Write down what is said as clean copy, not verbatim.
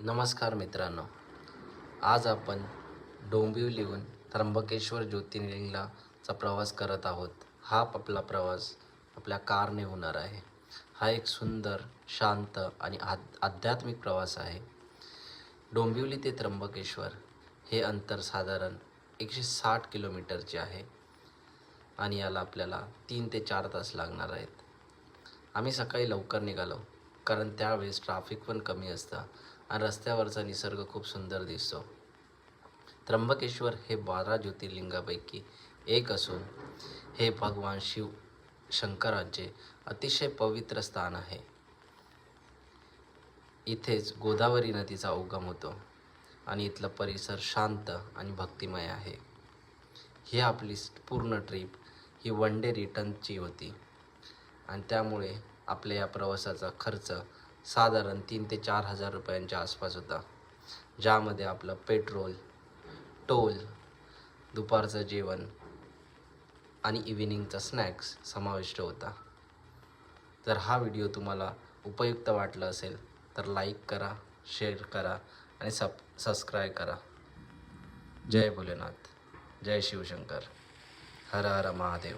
नमस्कार मित्रांनो, आज आपण डोंबिवलीहून त्र्यंबकेश्वर ज्योतिर्लिंगचा प्रवास करत आहोत. हा आपला प्रवास आपल्या कारने होणार आहे. हा एक सुंदर, शांत आणि आध्यात्मिक प्रवास आहे. डोंबिवली ते त्र्यंबकेश्वर हे अंतर साधारण 160 किलोमीटरचे आहे आणि याला आपल्याला 3 ते 4 तास लागणार आहेत. आम्ही सकाळी लवकर निघालो कारण त्यावेळेस ट्रॅफिक पण कमी असतं आणि रस्त्यावरचा निसर्ग खूप सुंदर दिसतो. त्र्यंबकेश्वर हे 12 ज्योतिर्लिंगापैकी एक असून हे भगवान शिव शंकरांचे अतिशय पवित्र स्थान आहे. इथेच गोदावरी नदीचा उगम होतो आणि इथला परिसर शांत आणि भक्तिमय आहे. ही आपली पूर्ण ट्रिप ही वन डे रिटर्नची होती आणि त्यामुळे आपल्या या प्रवासाचा खर्च साधारण 3 ते 4 हजार रुपयांच्या आसपास होता, ज्यामध्ये आपलं पेट्रोल, टोल, दुपारचं जेवण आणि इव्हिनिंगचा स्नॅक्स समाविष्ट होता. जर हा व्हिडिओ तुम्हाला उपयुक्त वाटला असेल तर लाईक करा, शेअर करा आणि सबस्क्राईब करा. जय भोलेनाथ, जय शिवशंकर, हर हर महादेव.